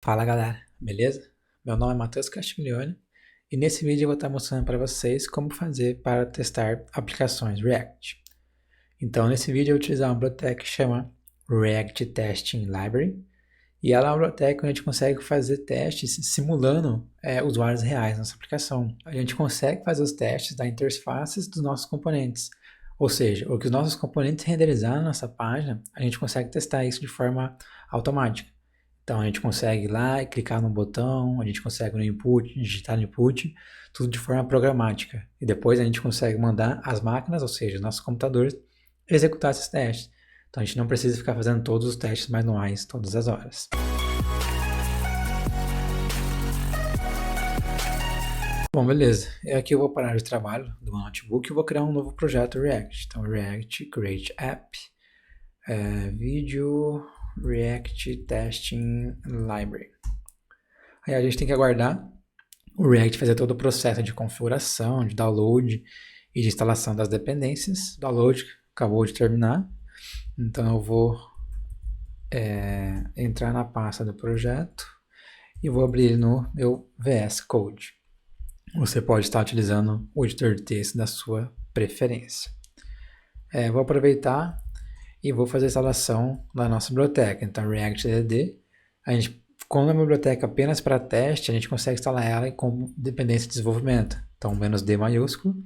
Fala galera, beleza? Meu nome é Matheus Castiglione e nesse vídeo eu vou estar mostrando para vocês como fazer para testar aplicações React. Então nesse vídeo eu vou utilizar uma biblioteca que chama React Testing Library e ela é uma biblioteca onde a gente consegue fazer testes simulando usuários reais na nossa aplicação. A gente consegue fazer os testes das interfaces dos nossos componentes, ou seja, o que os nossos componentes renderizar na nossa página, a gente consegue testar isso de forma automática. Então a gente consegue ir lá e clicar no botão, a gente consegue no input, digitar no input, tudo de forma programática. E depois a gente consegue mandar as máquinas, ou seja, os nossos computadores, executar esses testes. Então a gente não precisa ficar fazendo todos os testes manuais todas as horas. Bom, beleza. Aqui eu vou parar de trabalho do meu notebook e vou criar um novo projeto React. Então React Create App, Video React Testing Library. Aí a gente tem que aguardar o React fazer todo o processo de configuração, de download e de instalação das dependências. O download acabou de terminar, então eu vou entrar na pasta do projeto e vou abrir ele no meu VS Code. Você pode estar utilizando o editor de texto da sua preferência. Vou aproveitar e vou fazer a instalação da nossa biblioteca. Então, React.dd, como é uma biblioteca apenas para teste, a gente consegue instalar ela como dependência de desenvolvimento. Então, "-d" maiúsculo.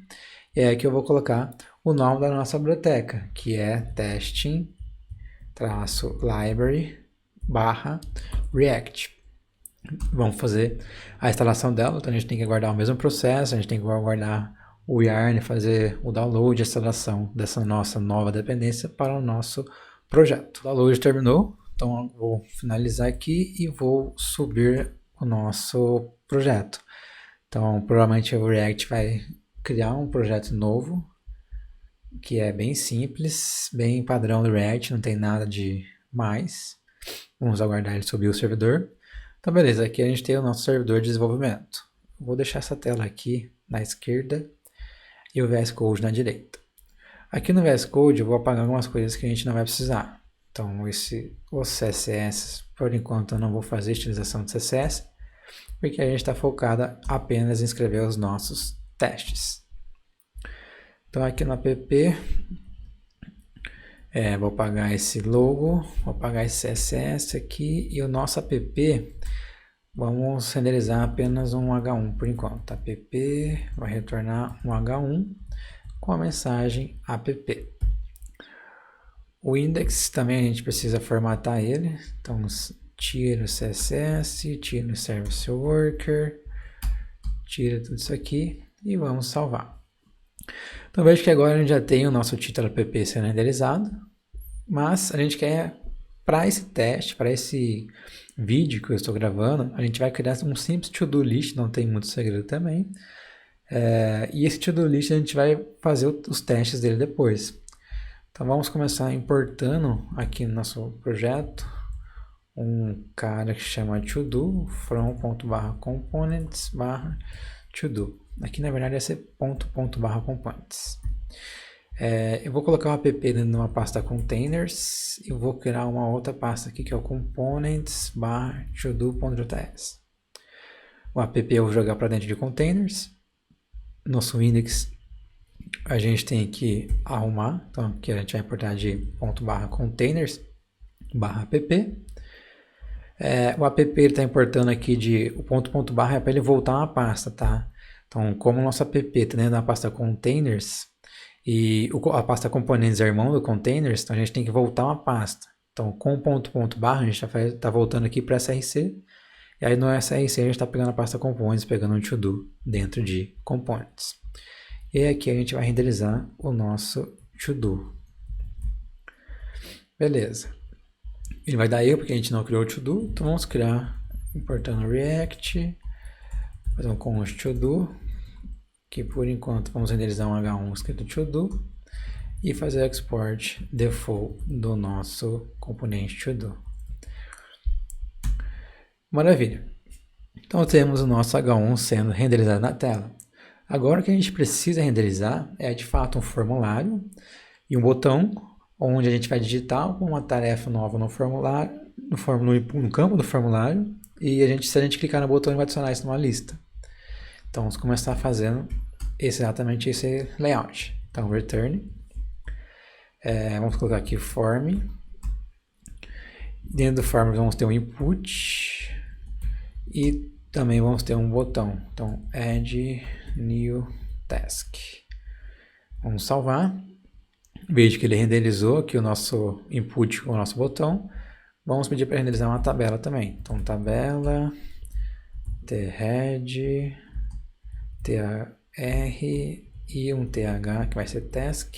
E é aqui eu vou colocar o nome da nossa biblioteca, que é testing-library/React. Vamos fazer a instalação dela, então a gente tem que aguardar o mesmo processo, a gente tem que aguardar o Yarn fazer o download e a instalação dessa nossa nova dependência para o nosso projeto. O download terminou, então eu vou finalizar aqui e vou subir o nosso projeto. Então provavelmente o React vai criar um projeto novo, que é bem simples, bem padrão do React, não tem nada de mais. Vamos aguardar ele subir o servidor. Então beleza, aqui a gente tem o nosso servidor de desenvolvimento. Vou deixar essa tela aqui na esquerda e o VS Code na direita. Aqui no VS Code eu vou apagar algumas coisas que a gente não vai precisar. Então os CSS, por enquanto eu não vou fazer utilização de CSS, porque a gente está focado apenas em escrever os nossos testes. Então aqui no app, vou apagar esse logo, vou apagar esse CSS aqui e o nosso app, vamos renderizar apenas um H1 por enquanto. App vai retornar um H1 com a mensagem app. O index também a gente precisa formatar ele, então tira o CSS, tira o service worker, tira tudo isso aqui e vamos salvar. Então veja que agora a gente já tem o nosso título app sendo renderizado, mas a gente quer, para esse teste, para esse vídeo que eu estou gravando, a gente vai criar um simples to-do list, não tem muito segredo também, e esse to-do list a gente vai fazer os testes dele depois. Então vamos começar importando aqui no nosso projeto um cara que chama to-do, from.components/to-do. Aqui na verdade vai ser .components. Eu vou colocar o app dentro de uma pasta containers e vou criar uma outra pasta aqui que é o components/todo.js. O app eu vou jogar para dentro de containers. Nosso index a gente tem que arrumar, então aqui a gente vai importar de .containers/app. O app ele está importando aqui de o ponto é para ele voltar uma pasta, tá? Então, como o nosso app está dentro da pasta containers e a pasta components é irmão do containers, então a gente tem que voltar uma pasta. Então, com ponto a gente está voltando aqui para src, e aí no src a gente está pegando a pasta components, pegando um to-do dentro de components. E aqui a gente vai renderizar o nosso to-do. Beleza. Ele vai dar erro porque a gente não criou o to-do, então vamos criar, importando React, fazer um const to-do, que por enquanto vamos renderizar um H1 escrito to-do, e fazer export default do nosso componente to-do. Maravilha. Então temos o nosso H1 sendo renderizado na tela. Agora o que a gente precisa renderizar é de fato um formulário e um botão onde a gente vai digitar uma tarefa nova no formulário, no campo do formulário, e se a gente clicar no botão, ele vai adicionar isso numa lista. Então, vamos começar fazendo exatamente esse layout. Então, return. Vamos colocar aqui form. Dentro do form vamos ter um input e também vamos ter um botão. Então, add new task. Vamos salvar. Veja que ele renderizou aqui o nosso input com o nosso botão. Vamos pedir para renderizar uma tabela também. Então, tabela, thead, tr e um th, que vai ser task,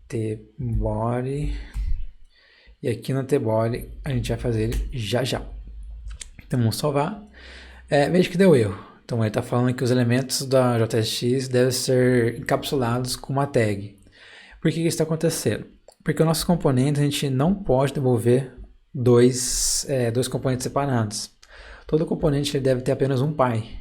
tbody, e aqui no tbody a gente vai fazer ele já. Então, vamos salvar. Veja que deu erro. Então, ele está falando que os elementos da JSX devem ser encapsulados com uma tag. Por que isso está acontecendo? Porque os nossos componentes, a gente não pode devolver dois componentes separados. Todo componente ele deve ter apenas um pai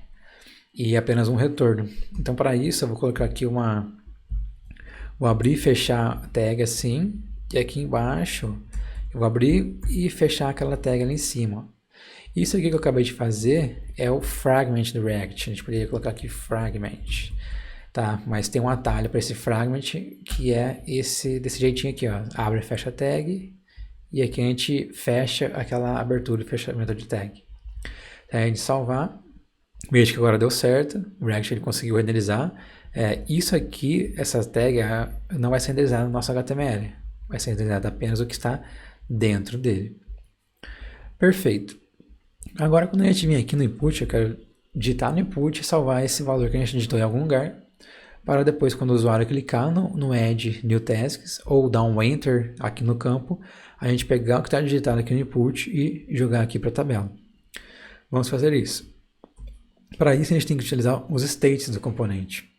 e apenas um retorno. Então, para isso, eu vou colocar aqui vou abrir e fechar a tag assim, e aqui embaixo eu vou abrir e fechar aquela tag ali em cima. Isso aqui que eu acabei de fazer é o fragment do React. A gente poderia colocar aqui fragment, tá? Mas tem um atalho para esse fragment que é desse jeitinho aqui, ó. Abre e fecha a tag, e aqui a gente fecha aquela abertura e fechamento de tag. Então, a gente salvar. Veja que agora deu certo. O React ele conseguiu renderizar. Isso aqui, essa tag não vai ser renderizada no nosso HTML. Vai ser renderizado apenas o que está dentro dele. Perfeito. Agora, quando a gente vir aqui no input, eu quero digitar no input e salvar esse valor que a gente digitou em algum lugar, para depois, quando o usuário clicar no Add New Tasks ou dar um Enter aqui no campo, a gente pegar o que está digitado aqui no input e jogar aqui para a tabela. Vamos fazer isso. Para isso, a gente tem que utilizar os states do componente.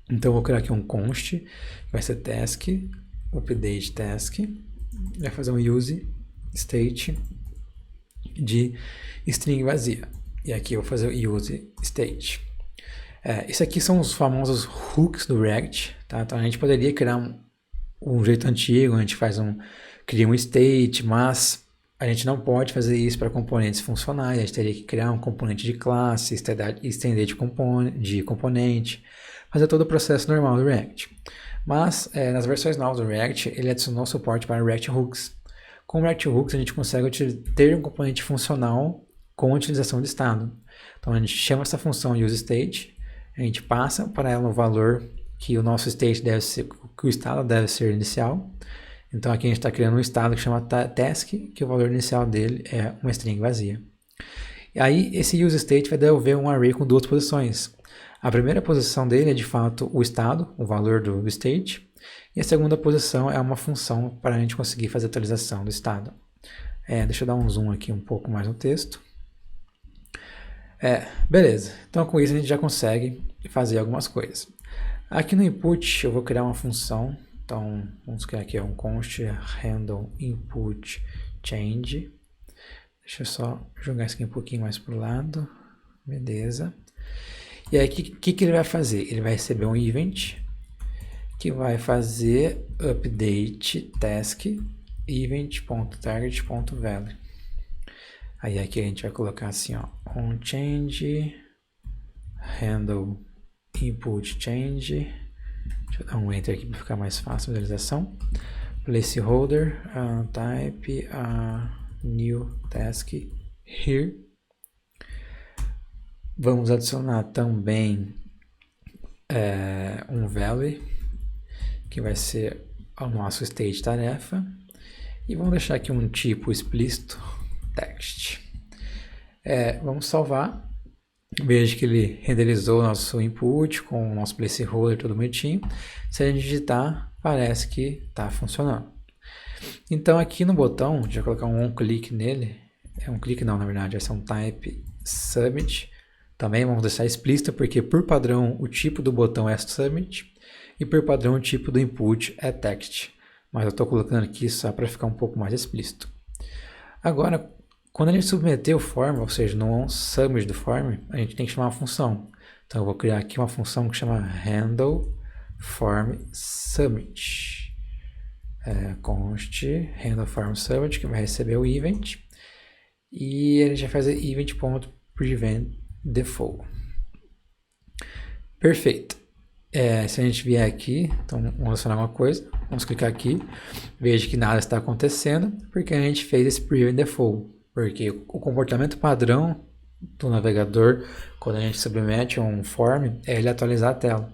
Então, eu vou criar aqui um const, que vai ser task, update task, vai fazer um use state de string vazia. E aqui eu vou fazer o use state. Isso aqui são os famosos hooks do React, tá? Então a gente poderia criar um jeito antigo, a gente cria um state, mas a gente não pode fazer isso para componentes funcionais, a gente teria que criar um componente de classe, estender de componente, fazer todo o processo normal do React. Mas nas versões novas do React, ele adicionou suporte para React Hooks. Com o React Hooks a gente consegue ter um componente funcional com a utilização de estado. Então a gente chama essa função UseState, a gente passa para ela o valor que o nosso state deve ser, que o estado deve ser inicial. Então aqui a gente está criando um estado que chama task, que o valor inicial dele é uma string vazia. E aí esse UseState vai devolver um array com duas posições. A primeira posição dele é de fato o estado, o valor do state, e a segunda posição é uma função para a gente conseguir fazer a atualização do estado. Deixa eu dar um zoom aqui um pouco mais no texto. Beleza, então com isso a gente já consegue fazer algumas coisas. Aqui no input eu vou criar uma função, então vamos criar aqui um const handle input change. Deixa eu só jogar isso aqui um pouquinho mais para o lado, beleza. E aí o que ele vai fazer? Ele vai receber um event que vai fazer update task event.target.value. Aí aqui a gente vai colocar assim, ó, onChange handle input change. Deixa eu dar um enter aqui para ficar mais fácil a visualização. Placeholder type new task here. Vamos adicionar também um value que vai ser o nosso state tarefa, e vamos deixar aqui um tipo explícito text. Vamos salvar. Veja que ele renderizou o nosso input com o nosso placeholder todo bonitinho. Se a gente digitar, parece que está funcionando. Então aqui no botão, deixa eu colocar um on-click nele. Um clique não, na verdade, vai ser um type submit. Também vamos deixar explícito, porque por padrão o tipo do botão é submit e por padrão o tipo do input é text. Mas eu estou colocando aqui só para ficar um pouco mais explícito. Agora, quando a gente submeter o form, ou seja, no onSubmit do form, a gente tem que chamar uma função. Então eu vou criar aqui uma função que chama handle form submit. Const handle form submit, que vai receber o event. e a gente vai fazer event.prevent default. Perfeito. Se a gente vier aqui, então vamos adicionar uma coisa, vamos clicar aqui, veja que nada está acontecendo, porque a gente fez esse prevent default, porque o comportamento padrão do navegador, quando a gente submete um form, é ele atualizar a tela,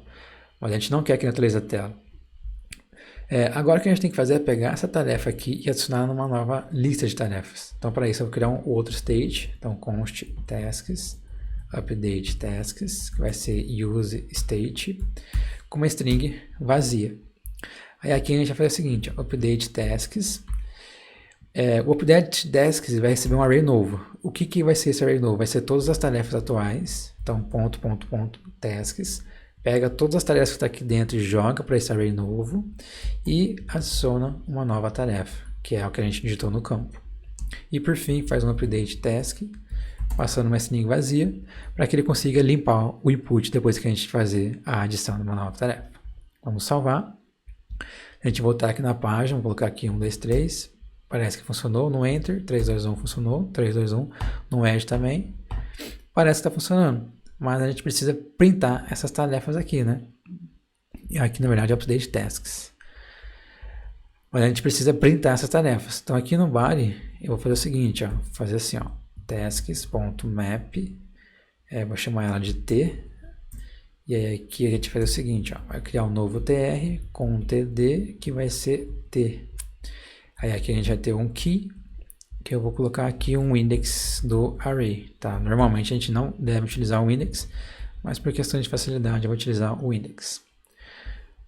mas a gente não quer que ele atualize a tela. Agora o que a gente tem que fazer é pegar essa tarefa aqui e adicionar numa nova lista de tarefas. Então para isso eu vou criar um outro state, então const tasks, update tasks, que vai ser use state, com uma string vazia. Aí aqui a gente vai fazer o seguinte, update tasks, o update tasks vai receber um array novo. O que vai ser esse array novo? Vai ser todas as tarefas atuais, então tasks, pega todas as tarefas que estão aqui dentro e joga para esse array novo e adiciona uma nova tarefa, que é o que a gente digitou no campo. E por fim faz um update task, passando uma string vazia, para que ele consiga limpar o input depois que a gente fazer a adição de uma nova tarefa. Vamos salvar. A gente voltar aqui na página, vou colocar aqui 1, 2, 3. Parece que funcionou no Enter. 3, 2, 1 funcionou. 3, 2, 1 no Edge também. Parece que está funcionando. Mas a gente precisa printar essas tarefas aqui, né? E aqui, na verdade, é Update Tasks. Mas a gente precisa printar essas tarefas. Então, aqui no body, eu vou fazer o seguinte, ó. Fazer assim, ó. Tasks.map. Vou chamar ela de T. E aí aqui a gente vai fazer o seguinte, ó. Vai criar um novo tr com um td, que vai ser t. Aí aqui a gente vai ter um key, que eu vou colocar aqui um index do array, tá? Normalmente a gente não deve utilizar o index, mas por questão de facilidade eu vou utilizar o index.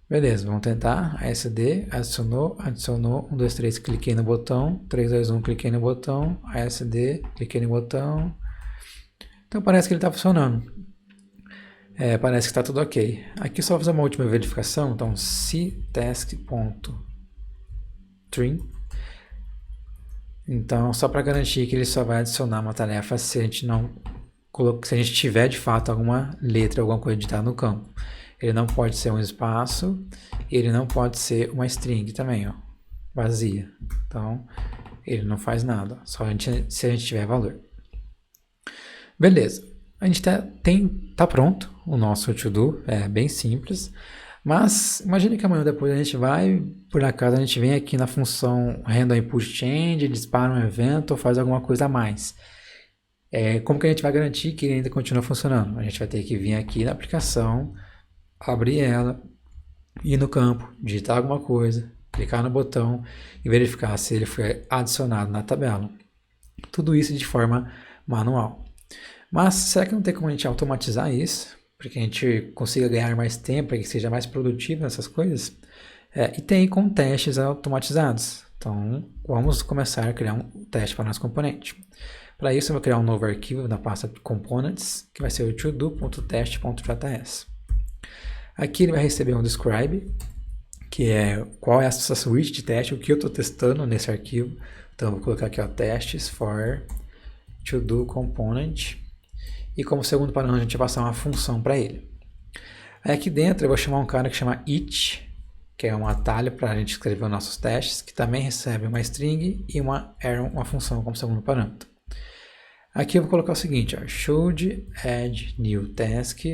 Beleza, vamos tentar. ASD, adicionou, 1, 2, 3, cliquei no botão, 3, 2, 1, cliquei no botão, ASD, cliquei no botão. Então parece que ele está funcionando. Parece que está tudo ok. Aqui só fazer uma última verificação, então ctask.trim. Então, só para garantir que ele só vai adicionar uma tarefa se a gente tiver de fato alguma letra, alguma coisa digitada no campo. Ele não pode ser um espaço, ele não pode ser uma string também, ó, vazia. Então, ele não faz nada, só se a gente tiver valor. Beleza, a gente tá pronto o nosso to-do, é bem simples. Mas imagine que amanhã depois a gente vai, por acaso a gente vem aqui na função random input change, dispara um evento ou faz alguma coisa a mais. Como que a gente vai garantir que ele ainda continua funcionando? A gente vai ter que vir aqui na aplicação, abrir ela, ir no campo, digitar alguma coisa, clicar no botão e verificar se ele foi adicionado na tabela. Tudo isso de forma manual. Mas será que não tem como a gente automatizar isso? Para que a gente consiga ganhar mais tempo, para que seja mais produtivo nessas coisas. E tem com testes automatizados. Então, vamos começar a criar um teste para o nosso componente. Para isso, eu vou criar um novo arquivo na pasta components, que vai ser o todo.test.js. Aqui ele vai receber um describe, que é qual é essa suite de teste, o que eu estou testando nesse arquivo. Então, eu vou colocar aqui, ó, testes for to-do component. E como segundo parâmetro, a gente vai passar uma função para ele. Aí aqui dentro eu vou chamar um cara que chama it, que é um atalho para a gente escrever os nossos testes, que também recebe uma string e uma função como segundo parâmetro. Aqui eu vou colocar o seguinte, ó, should add new task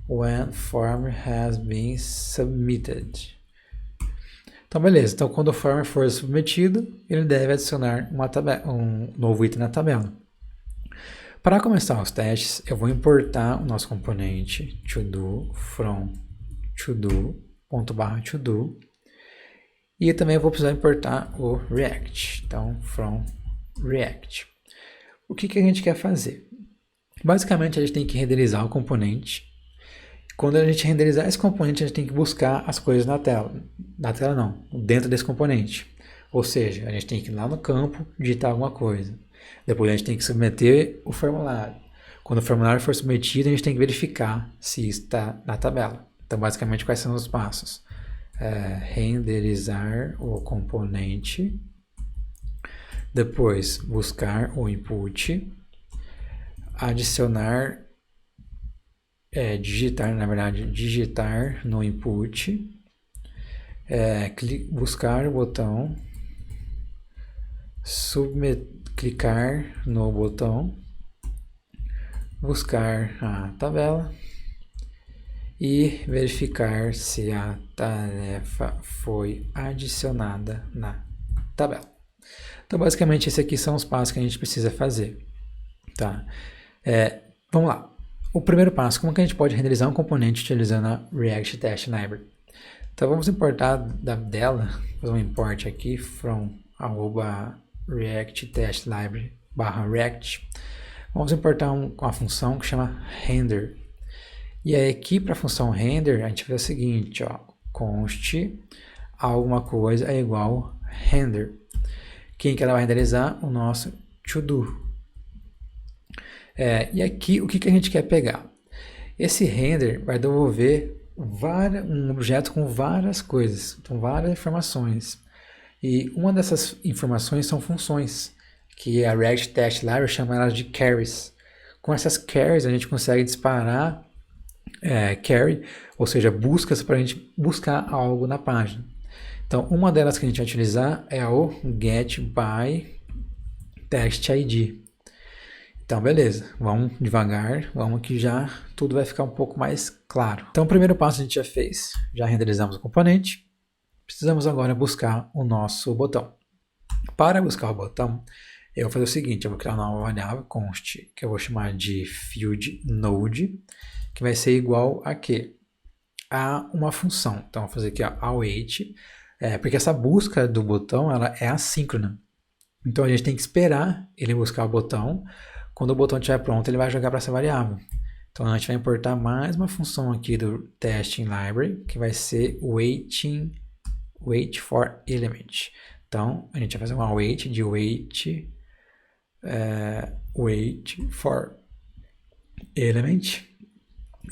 when form has been submitted. Então beleza, então quando o form for submetido, ele deve adicionar um novo item na tabela. Para começar os testes, eu vou importar o nosso componente todo from todo.to e também eu vou precisar importar o React, então from React. O que a gente quer fazer? Basicamente a gente tem que renderizar o componente. Quando a gente renderizar esse componente, a gente tem que buscar as coisas na tela. Na tela não, dentro desse componente. Ou seja, a gente tem que ir lá no campo, digitar alguma coisa. Depois a gente tem que submeter o formulário. Quando o formulário for submetido, a gente tem que verificar se está na tabela. Então, basicamente, quais são os passos? Renderizar o componente. Depois, buscar o input. Adicionar, digitar no input. Buscar o botão. clicar no botão, buscar a tabela e verificar se a tarefa foi adicionada na tabela. Então, basicamente, esses aqui são os passos que a gente precisa fazer. Tá? Vamos lá. O primeiro passo, como que a gente pode renderizar um componente utilizando a React Test Library? Então, vamos importar dela, fazer um import aqui, from @React Test Library /React. Vamos importar uma função que chama render. E aí aqui para a função render, a gente faz o seguinte, ó, const alguma coisa é igual render. Quem que ela vai renderizar? O nosso to-do. E aqui, o que a gente quer pegar? Esse render vai devolver um objeto com várias coisas, com várias informações. E uma dessas informações são funções, que a React Test Library chama elas de carries. Com essas carries a gente consegue disparar carry, ou seja, buscas para a gente buscar algo na página. Então, uma delas que a gente vai utilizar é o getByTextID. Então, beleza, vamos devagar, vamos que já tudo vai ficar um pouco mais claro. Então, o primeiro passo a gente já fez, já renderizamos o componente, precisamos agora buscar o nosso botão. Para buscar o botão, eu vou fazer o seguinte, eu vou criar uma nova variável, const, que eu vou chamar de fieldNode, que vai ser igual a quê? A uma função. Então, eu vou fazer aqui await, porque essa busca do botão ela é assíncrona. Então, a gente tem que esperar ele buscar o botão. Quando o botão estiver pronto, ele vai jogar para essa variável. Então, a gente vai importar mais uma função aqui do testing library, que vai ser wait for element. Então, a gente vai fazer um await de wait for element.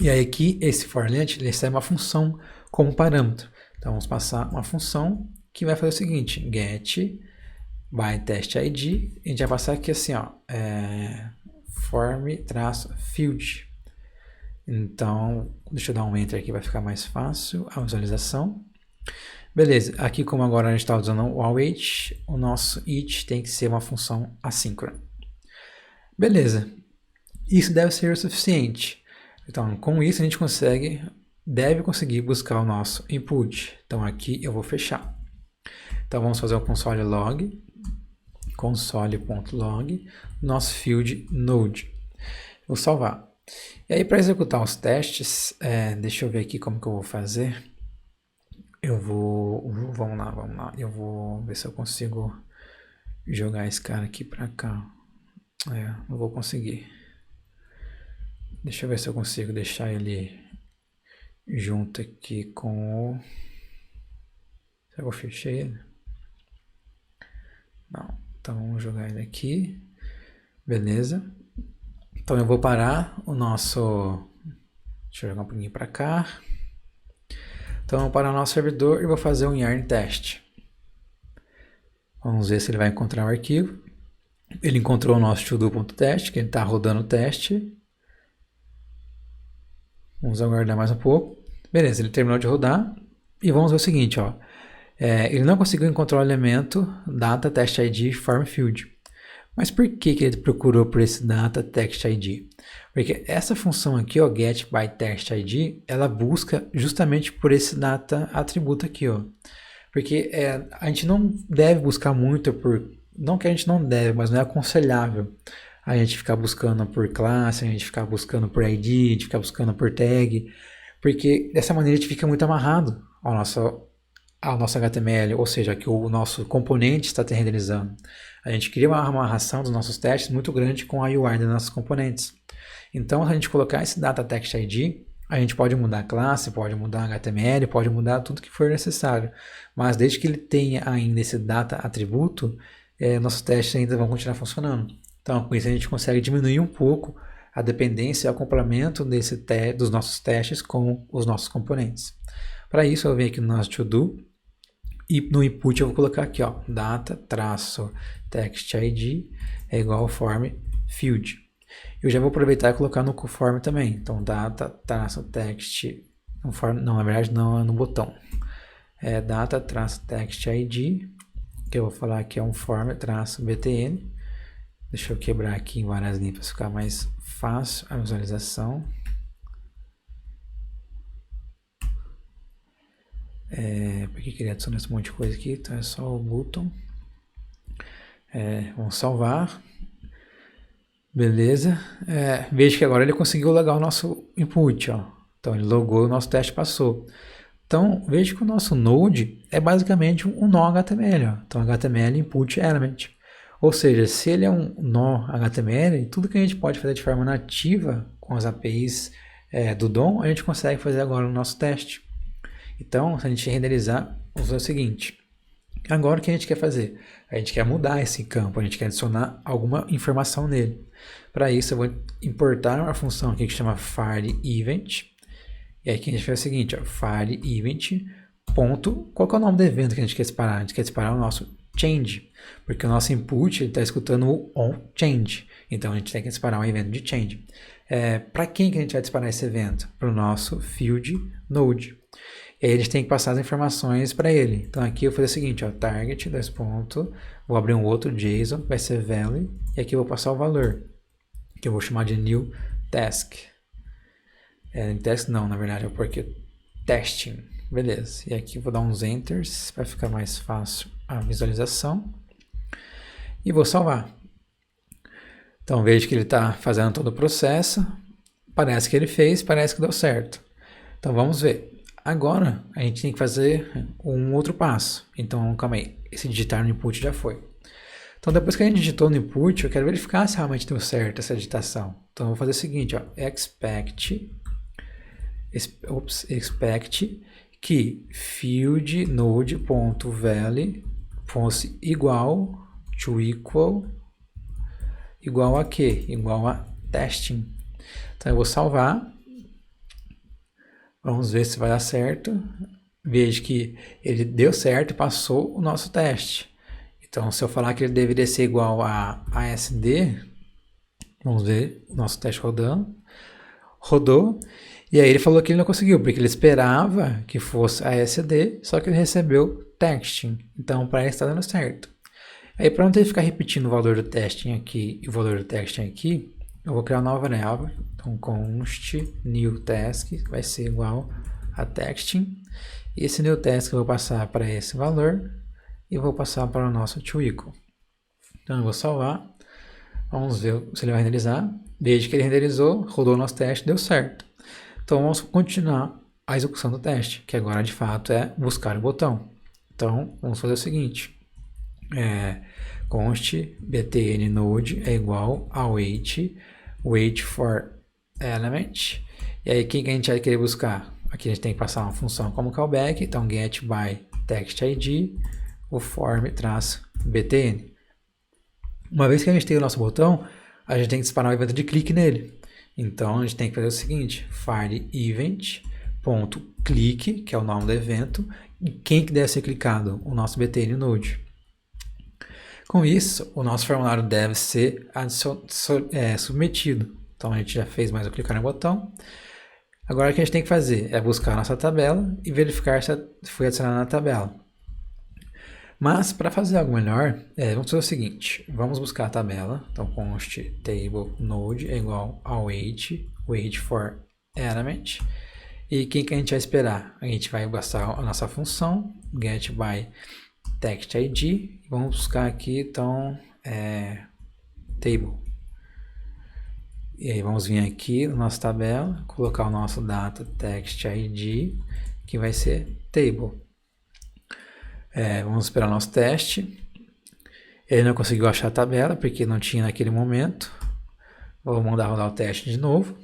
E aí aqui, esse for element, ele recebe uma função como parâmetro. Então, vamos passar uma função que vai fazer o seguinte, getByTextID, a gente vai passar aqui assim, ó, form-field. Então, deixa eu dar um enter aqui, vai ficar mais fácil a visualização. Beleza, aqui como agora a gente está usando o await, o nosso it tem que ser uma função assíncrona. Beleza, isso deve ser o suficiente. Então, com isso a gente deve conseguir buscar o nosso input. Então, aqui eu vou fechar. Então, vamos fazer o console log, console.log, nosso field node. Vou salvar. E aí, para executar os testes, deixa eu ver aqui como que eu vou fazer. Vamos lá. Eu vou ver se eu consigo jogar esse cara aqui para cá. Não vou conseguir. Deixa eu ver se eu consigo deixar ele junto aqui com o... Será que eu fechei ele? Não. Então vamos jogar ele aqui. Beleza. Então eu vou parar o nosso... Deixa eu jogar um pouquinho para cá. Então eu vou parar o nosso servidor e vou fazer um yarn test. Vamos ver se ele vai encontrar o arquivo. Ele encontrou o nosso todo.test, que ele está rodando o teste. Vamos aguardar mais um pouco. Beleza, ele terminou de rodar. E vamos ver o seguinte, ó. Ele não conseguiu encontrar o elemento data text ID form field. Mas por que ele procurou por esse data text ID? Porque essa função aqui, ó, getByTextID, ela busca justamente por esse data atributo aqui, ó. Porque a gente não deve buscar muito não que a gente não deve, mas não é aconselhável a gente ficar buscando por classe, a gente ficar buscando por ID, a gente ficar buscando por tag, porque dessa maneira a gente fica muito amarrado ao nosso HTML, ou seja, que o nosso componente está renderizando. A gente cria uma amarração dos nossos testes muito grande com a UI dos nossos componentes. Então, se a gente colocar esse data text ID, a gente pode mudar a classe, pode mudar HTML, pode mudar tudo que for necessário. Mas desde que ele tenha ainda esse data atributo, nossos testes ainda vão continuar funcionando. Então, com isso a gente consegue diminuir um pouco a dependência e o complemento dos nossos testes com os nossos componentes. Para isso, eu venho aqui no nosso to-do e no input eu vou colocar aqui, ó, data-textID é igual ao form field. Eu já vou aproveitar e colocar no form também. Então, data-text, na verdade não é no botão. Data-textID, que eu vou falar que é um form-btn, Deixa eu quebrar aqui em várias linhas para ficar mais fácil a visualização. Por que ele adiciona esse monte de coisa aqui? Então é só o button. Vamos salvar. Beleza. Veja que agora ele conseguiu logar o nosso input. Ó. Então ele logou e o nosso teste passou. Então veja que o nosso Node é basicamente um nó HTML. Ó. Então HTML input element. Ou seja, se ele é um nó HTML, tudo que a gente pode fazer de forma nativa com as APIs do DOM, a gente consegue fazer agora no nosso teste. Então, se a gente renderizar, vamos fazer o seguinte. Agora o que a gente quer fazer? A gente quer mudar esse campo, a gente quer adicionar alguma informação nele. Para isso, eu vou importar uma função aqui que chama fileEvent. E aí aqui a gente faz o seguinte, ó, fileEvent. Qual que é o nome do evento que a gente quer disparar? A gente quer disparar o nosso change, porque o nosso input está escutando o onChange. Então a gente tem que disparar um evento de change. Para quem que a gente vai disparar esse evento? Para o nosso field node. E aí a gente tem que passar as informações para ele. Então aqui eu vou fazer o seguinte, ó, target, vou abrir um outro JSON, vai ser value, e aqui eu vou passar o valor, que eu vou chamar de new task. Task não, na verdade, é porque testing. Beleza, e aqui eu vou dar uns enters para ficar mais fácil a visualização. E vou salvar. Então vejo que ele está fazendo todo o processo. Parece que ele fez, parece que deu certo. Então vamos ver. Agora a gente tem que fazer um outro passo. Então calma aí, esse digitar no input já foi. Então depois que a gente digitou no input, eu quero verificar se realmente deu certo essa digitação. Então eu vou fazer o seguinte, ó, expect que field node.value fosse igual a quê? Igual a testing. Então eu vou salvar. Vamos ver se vai dar certo. Veja que ele deu certo e passou o nosso teste. Então se eu falar que ele deveria ser igual a ASD, vamos ver o nosso teste rodou. E aí ele falou que ele não conseguiu, porque ele esperava que fosse ASD, só que ele recebeu testing. Então para ele está dando certo. Aí para não ter que ficar repetindo o valor do testing aqui e o valor do testing aqui, eu vou criar uma nova variável. Então const new task vai ser igual a testing. E esse new task eu vou passar para esse valor e vou passar para o nosso toEqual. Então eu vou salvar. Vamos ver se ele vai renderizar. Desde que ele renderizou, rodou o nosso teste, deu certo. Então vamos continuar a execução do teste, que agora de fato é buscar o botão. Então vamos fazer o seguinte. Const btn node é igual a wait for element. E aí quem que a gente vai querer buscar? Aqui a gente tem que passar uma função como callback, então get by text id, o form-btn. Uma vez que a gente tem o nosso botão, a gente tem que disparar o evento de clique nele. Então a gente tem que fazer o seguinte, fileEvent.click, que é o nome do evento, e quem que deve ser clicado? O nosso btn node. Com isso, o nosso formulário deve ser submetido. Então a gente já fez mais o clicar no botão. Agora o que a gente tem que fazer é buscar a nossa tabela e verificar se foi adicionada na tabela. Mas para fazer algo melhor, vamos fazer o seguinte, vamos buscar a tabela. Então const table node é igual a wait for element. E quem que a gente vai esperar? A gente vai passar a nossa função get by text id. Vamos buscar aqui então table. E aí vamos vir aqui na nossa tabela, colocar o nosso data text id, que vai ser table. Vamos esperar o nosso teste. Ele não conseguiu achar a tabela, porque não tinha naquele momento. Vou mandar rodar o teste de novo.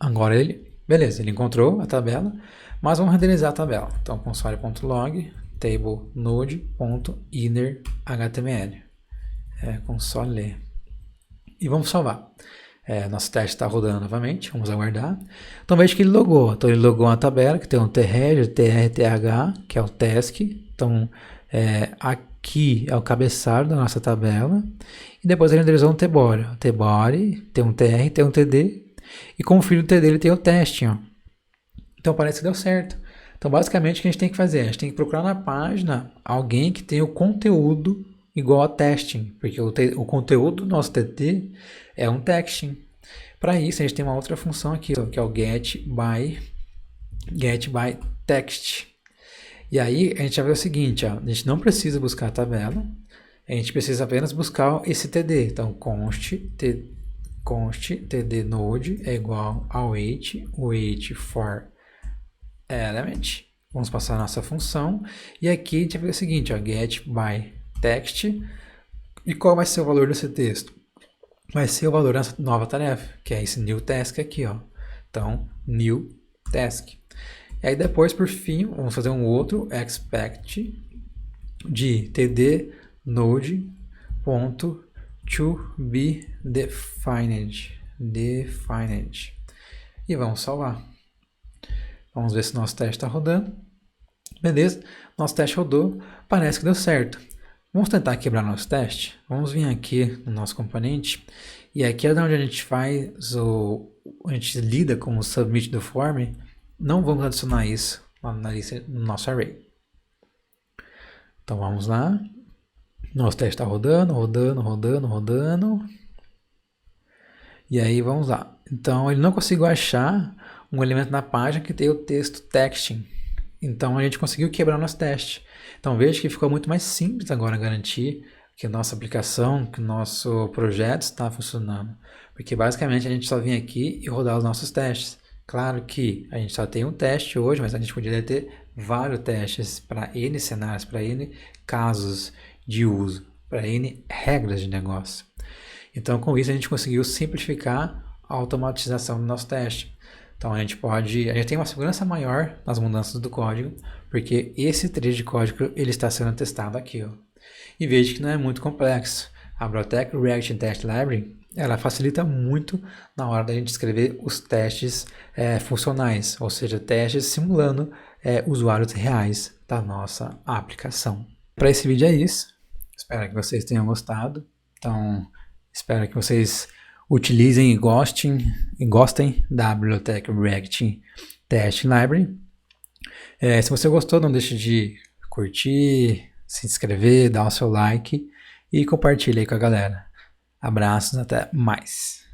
Agora beleza, ele encontrou a tabela, mas vamos renderizar a tabela. Então console.log table node.innerHTML. Console. E vamos salvar. Nosso teste está rodando novamente, vamos aguardar. Então veja que ele logou. Então ele logou uma tabela que tem um trheader, trth, que é o task. Então aqui é o cabeçalho da nossa tabela. E depois ele renderizou um tbody. O tbody tem um tr, tem um td. E como filho do td ele tem o testing. Ó. Então parece que deu certo. Então basicamente o que a gente tem que fazer? A gente tem que procurar na página alguém que tenha o conteúdo igual a testing, porque o conteúdo do nosso TT é um texting. Para isso, a gente tem uma outra função aqui, ó, que é o get by text. E aí, a gente vai ver o seguinte, ó, a gente não precisa buscar a tabela, a gente precisa apenas buscar esse TD. Então, const td node é igual ao wait for element. Vamos passar a nossa função. E aqui a gente vai ver o seguinte, ó, get by text. E qual vai ser o valor desse texto? Vai ser o valor dessa nova tarefa, que é esse new task aqui, ó. Então, new task. E aí depois, por fim, vamos fazer um outro expect de td node ponto to be defined. E vamos salvar. Vamos ver se nosso teste está rodando. Beleza, nosso teste rodou, parece que deu certo. Vamos tentar quebrar nosso teste. Vamos vir aqui no nosso componente e aqui é onde a gente a gente lida com o submit do form. Não vamos adicionar isso na lista no nosso array. Então vamos lá. Nosso teste está rodando. E aí vamos lá. Então ele não conseguiu achar um elemento na página que tem o texto texting. Então a gente conseguiu quebrar nosso teste. Então veja que ficou muito mais simples agora garantir que a nossa aplicação, que o nosso projeto está funcionando. Porque basicamente a gente só vinha aqui e rodar os nossos testes. Claro que a gente só tem um teste hoje, mas a gente poderia ter vários testes para N cenários, para N casos de uso, para N regras de negócio. Então com isso a gente conseguiu simplificar a automatização do nosso teste. Então a gente tem uma segurança maior nas mudanças do código, porque esse trecho de código ele está sendo testado aqui, ó. E veja que não é muito complexo. A Brotec React Test Library, ela facilita muito na hora da gente escrever os testes funcionais, ou seja, testes simulando usuários reais da nossa aplicação. Para esse vídeo é isso. Espero que vocês tenham gostado. Então, espero que vocês utilizem e gostem da Biblioteca React Test Library. Se você gostou, não deixe de curtir, se inscrever, dar o seu like e compartilhe aí com a galera. Abraços, até mais.